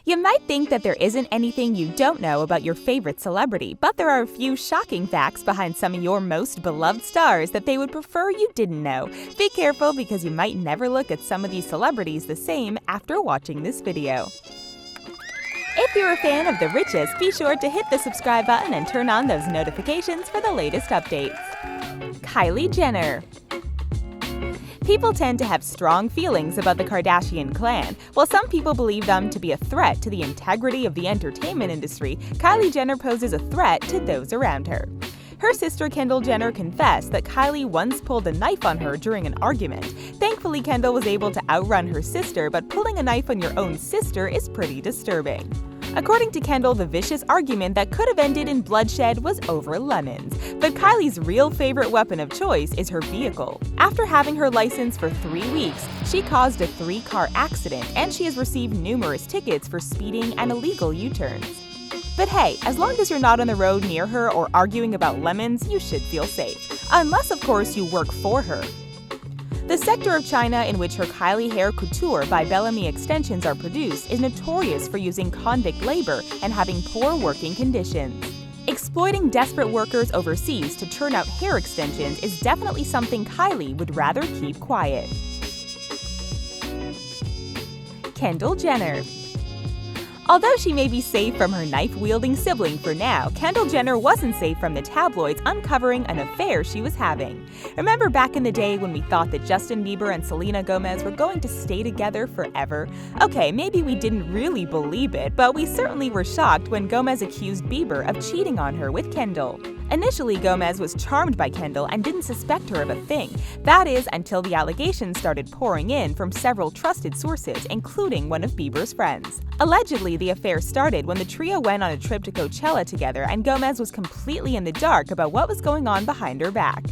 You might think that there isn't anything you don't know about your favorite celebrity, but there are a few shocking facts behind some of your most beloved stars that they would prefer you didn't know. Be careful because you might never look at some of these celebrities the same after watching this video. If you're a fan of TheRichest, be sure to hit the subscribe button and turn on those notifications for the latest updates. Kylie Jenner. People tend to have strong feelings about the Kardashian clan. While some people believe them to be a threat to the integrity of the entertainment industry, Kylie Jenner poses a threat to those around her. Her sister Kendall Jenner confessed that Kylie once pulled a knife on her during an argument. Thankfully, Kendall was able to outrun her sister, but pulling a knife on your own sister is pretty disturbing. According to Kendall, the vicious argument that could have ended in bloodshed was over lemons. But Kylie's real favorite weapon of choice is her vehicle. After having her license for 3 weeks, she caused a 3-car accident, and she has received numerous tickets for speeding and illegal U-turns. But hey, as long as you're not on the road near her or arguing about lemons, you should feel safe. Unless, of course, you work for her. The sector of China in which her Kylie hair couture by Bellamy extensions are produced is notorious for using convict labor and having poor working conditions. Exploiting desperate workers overseas to turn out hair extensions is definitely something Kylie would rather keep quiet. Kendall Jenner. Although she may be safe from her knife-wielding sibling for now, Kendall Jenner wasn't safe from the tabloids uncovering an affair she was having. Remember back in the day when we thought that Justin Bieber and Selena Gomez were going to stay together forever? Okay, maybe we didn't really believe it, but we certainly were shocked when Gomez accused Bieber of cheating on her with Kendall. Initially, Gomez was charmed by Kendall and didn't suspect her of a thing. That is, until the allegations started pouring in from several trusted sources, including one of Bieber's friends. Allegedly, the affair started when the trio went on a trip to Coachella together and Gomez was completely in the dark about what was going on behind her back.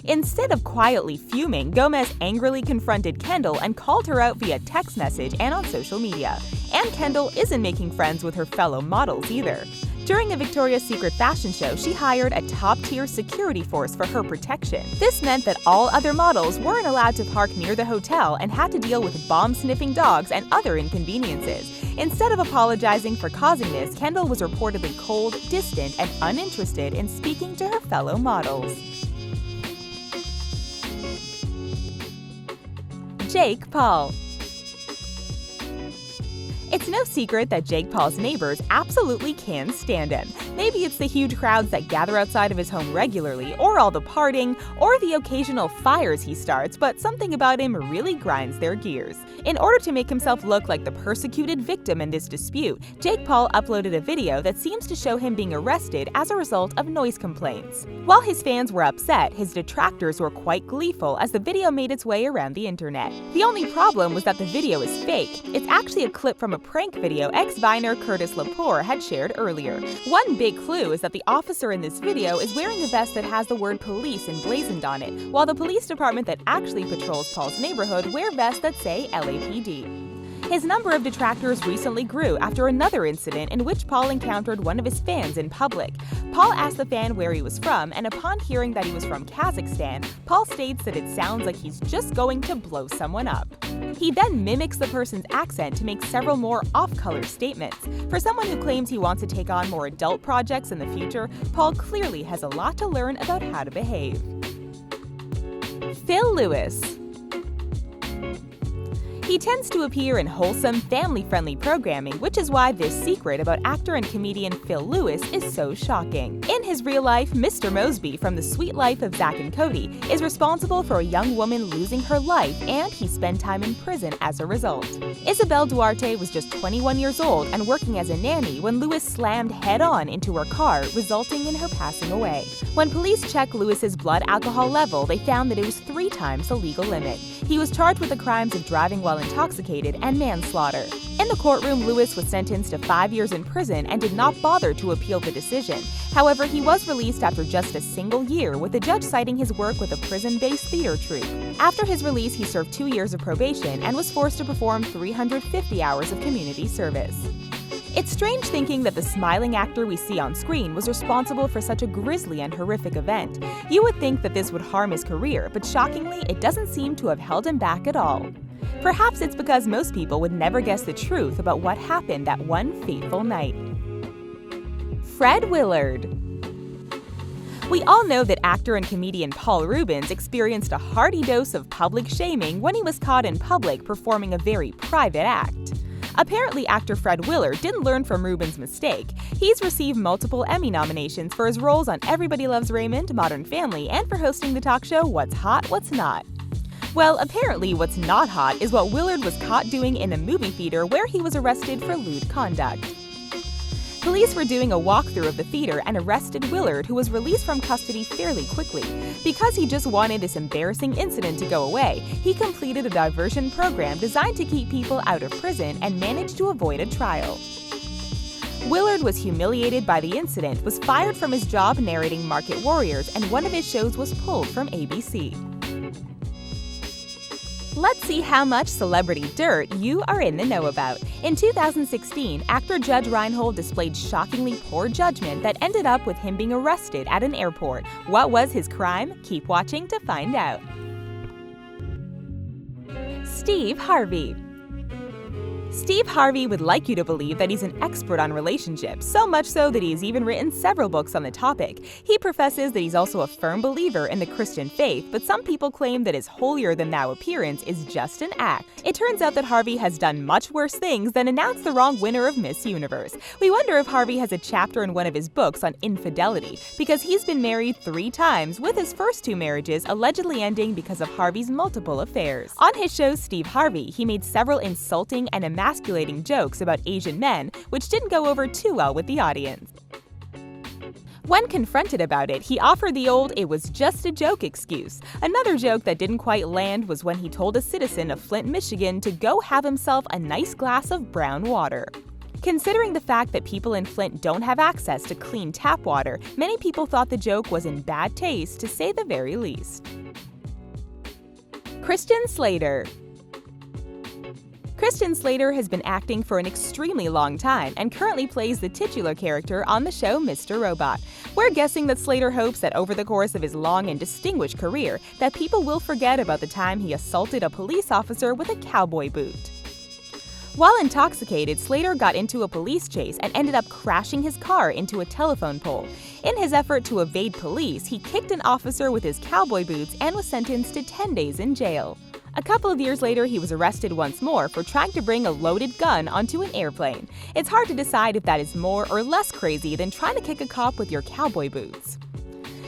Instead of quietly fuming, Gomez angrily confronted Kendall and called her out via text message and on social media. And Kendall isn't making friends with her fellow models either. During a Victoria's Secret fashion show, she hired a top-tier security force for her protection. This meant that all other models weren't allowed to park near the hotel and had to deal with bomb-sniffing dogs and other inconveniences. Instead of apologizing for causing this, Kendall was reportedly cold, distant, and uninterested in speaking to her fellow models. Jake Paul. It's no secret that Jake Paul's neighbors absolutely can't stand him. Maybe it's the huge crowds that gather outside of his home regularly, or all the partying, or the occasional fires he starts, but something about him really grinds their gears. In order to make himself look like the persecuted victim in this dispute, Jake Paul uploaded a video that seems to show him being arrested as a result of noise complaints. While his fans were upset, his detractors were quite gleeful as the video made its way around the internet. The only problem was that the video is fake. It's actually a clip from a prank video ex-Viner Curtis Lepore had shared earlier. One big clue is that the officer in this video is wearing a vest that has the word police emblazoned on it, while the police department that actually patrols Paul's neighborhood wear vests that say LAPD. His number of detractors recently grew after another incident in which Paul encountered one of his fans in public. Paul asked the fan where he was from, and upon hearing that he was from Kazakhstan, Paul states that it sounds like he's just going to blow someone up. He then mimics the person's accent to make several more off-color statements. For someone who claims he wants to take on more adult projects in the future, Paul clearly has a lot to learn about how to behave. Phill Lewis. He tends to appear in wholesome, family-friendly programming, which is why this secret about actor and comedian Phill Lewis is so shocking. In his real life, Mr. Mosby from The Sweet Life of Zack and Cody is responsible for a young woman losing her life, and he spent time in prison as a result. Isabel Duarte was just 21 years old and working as a nanny when Lewis slammed head-on into her car, resulting in her passing away. When police checked Lewis's blood alcohol level, they found that it was 3 times the legal limit. He was charged with the crimes of driving while intoxicated and manslaughter. In the courtroom, Lewis was sentenced to 5 years in prison and did not bother to appeal the decision. However, he was released after just a single year, with the judge citing his work with a prison-based theater troupe. After his release, he served 2 years of probation and was forced to perform 350 hours of community service. It's strange thinking that the smiling actor we see on screen was responsible for such a grisly and horrific event. You would think that this would harm his career, but shockingly, it doesn't seem to have held him back at all. Perhaps it's because most people would never guess the truth about what happened that one fateful night. Fred Willard. We all know that actor and comedian Paul Reubens experienced a hearty dose of public shaming when he was caught in public performing a very private act. Apparently, actor Fred Willard didn't learn from Reubens' mistake. He's received multiple Emmy nominations for his roles on Everybody Loves Raymond, Modern Family, and for hosting the talk show What's Hot, What's Not. Well, apparently what's not hot is what Willard was caught doing in a movie theater where he was arrested for lewd conduct. Police were doing a walkthrough of the theater and arrested Willard, who was released from custody fairly quickly. Because he just wanted this embarrassing incident to go away, he completed a diversion program designed to keep people out of prison and managed to avoid a trial. Willard was humiliated by the incident, was fired from his job narrating Market Warriors, and one of his shows was pulled from ABC. Let's see how much celebrity dirt you are in the know about. In 2016, actor Judge Reinhold displayed shockingly poor judgment that ended up with him being arrested at an airport. What was his crime? Keep watching to find out. Steve Harvey. Steve Harvey would like you to believe that he's an expert on relationships, so much so that he's even written several books on the topic. He professes that he's also a firm believer in the Christian faith, but some people claim that his holier-than-thou appearance is just an act. It turns out that Harvey has done much worse things than announce the wrong winner of Miss Universe. We wonder if Harvey has a chapter in one of his books on infidelity, because he's been married 3 times, with his first 2 marriages allegedly ending because of Harvey's multiple affairs. On his show Steve Harvey, he made several insulting and emasculating jokes about Asian men, which didn't go over too well with the audience. When confronted about it, he offered the old "it was just a joke" excuse. Another joke that didn't quite land was when he told a citizen of Flint, Michigan to go have himself a nice glass of brown water. Considering the fact that people in Flint don't have access to clean tap water, many people thought the joke was in bad taste, to say the very least. Christian Slater. Christian Slater has been acting for an extremely long time and currently plays the titular character on the show Mr. Robot. We're guessing that Slater hopes that over the course of his long and distinguished career, that people will forget about the time he assaulted a police officer with a cowboy boot. While intoxicated, Slater got into a police chase and ended up crashing his car into a telephone pole. In his effort to evade police, he kicked an officer with his cowboy boots and was sentenced to 10 days in jail. A couple of years later, he was arrested once more for trying to bring a loaded gun onto an airplane. It's hard to decide if that is more or less crazy than trying to kick a cop with your cowboy boots.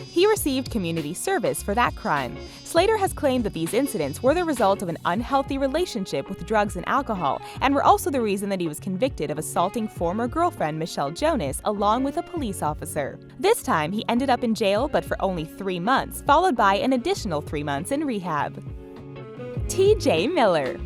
He received community service for that crime. Slater has claimed that these incidents were the result of an unhealthy relationship with drugs and alcohol, and were also the reason that he was convicted of assaulting former girlfriend Michelle Jonas along with a police officer. This time, he ended up in jail, but for only 3 months, followed by an additional 3 months in rehab. T.J. Miller.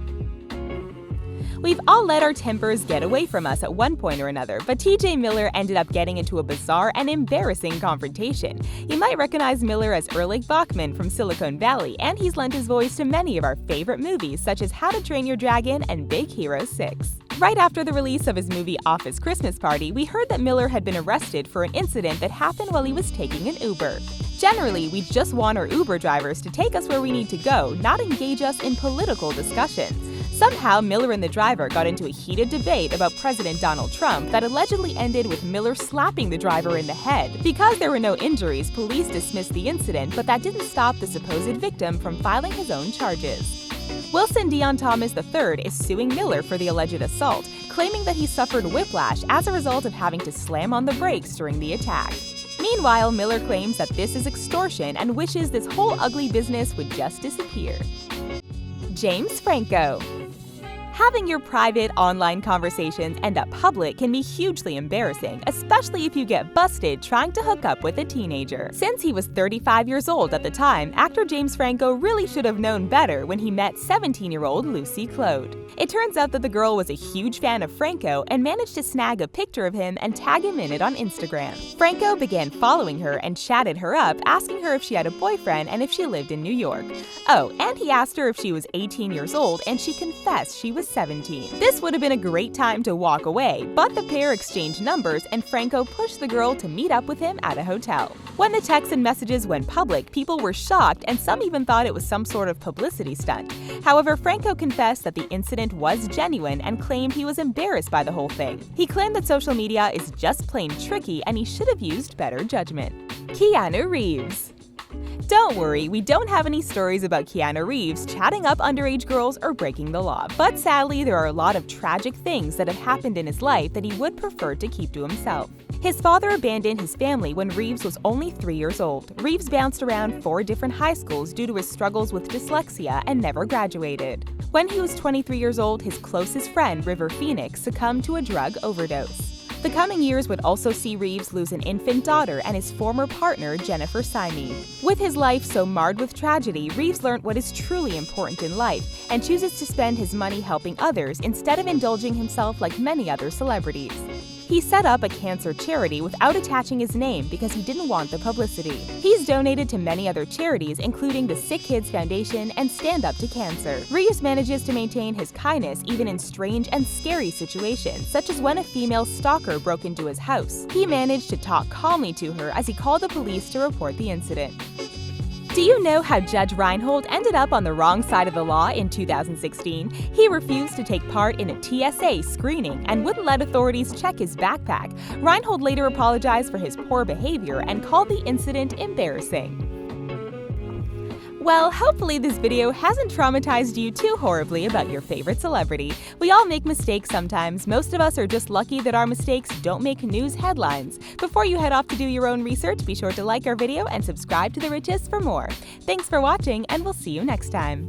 We've all let our tempers get away from us at one point or another, but T.J. Miller ended up getting into a bizarre and embarrassing confrontation. You might recognize Miller as Erlich Bachman from Silicon Valley, and he's lent his voice to many of our favorite movies such as How to Train Your Dragon and Big Hero 6. Right after the release of his movie Office Christmas Party, we heard that Miller had been arrested for an incident that happened while he was taking an Uber. Generally, we just want our Uber drivers to take us where we need to go, not engage us in political discussions. Somehow, Miller and the driver got into a heated debate about President Donald Trump that allegedly ended with Miller slapping the driver in the head. Because there were no injuries, police dismissed the incident, but that didn't stop the supposed victim from filing his own charges. Wilson Dion Thomas III is suing Miller for the alleged assault, claiming that he suffered whiplash as a result of having to slam on the brakes during the attack. Meanwhile, Miller claims that this is extortion and wishes this whole ugly business would just disappear. James Franco. Having your private online conversations end up public can be hugely embarrassing, especially if you get busted trying to hook up with a teenager. Since he was 35 years old at the time, actor James Franco really should have known better when he met 17-year-old Lucy Claude. It turns out that the girl was a huge fan of Franco and managed to snag a picture of him and tag him in it on Instagram. Franco began following her and chatted her up, asking her if she had a boyfriend and if she lived in New York. Oh, and he asked her if she was 18 years old, and she confessed she was was 17. This would have been a great time to walk away, but the pair exchanged numbers and Franco pushed the girl to meet up with him at a hotel. When the texts and messages went public, people were shocked and some even thought it was some sort of publicity stunt. However, Franco confessed that the incident was genuine and claimed he was embarrassed by the whole thing. He claimed that social media is just plain tricky and he should have used better judgment. Keanu Reeves. Don't worry, we don't have any stories about Keanu Reeves chatting up underage girls or breaking the law, but sadly there are a lot of tragic things that have happened in his life that he would prefer to keep to himself. His father abandoned his family when Reeves was only 3 years old. Reeves bounced around 4 different high schools due to his struggles with dyslexia and never graduated. When he was 23 years old, his closest friend, River Phoenix, succumbed to a drug overdose. The coming years would also see Reeves lose an infant daughter and his former partner, Jennifer Simey. With his life so marred with tragedy, Reeves learned what is truly important in life and chooses to spend his money helping others instead of indulging himself like many other celebrities. He set up a cancer charity without attaching his name because he didn't want the publicity. He's donated to many other charities, including the Sick Kids Foundation and Stand Up to Cancer. Reeves manages to maintain his kindness even in strange and scary situations, such as when a female stalker broke into his house. He managed to talk calmly to her as he called the police to report the incident. Do you know how Judge Reinhold ended up on the wrong side of the law in 2016? He refused to take part in a TSA screening and wouldn't let authorities check his backpack. Reinhold later apologized for his poor behavior and called the incident embarrassing. Well, hopefully this video hasn't traumatized you too horribly about your favorite celebrity. We all make mistakes sometimes. Most of us are just lucky that our mistakes don't make news headlines. Before you head off to do your own research, be sure to like our video and subscribe to The Richest for more. Thanks for watching, and we'll see you next time.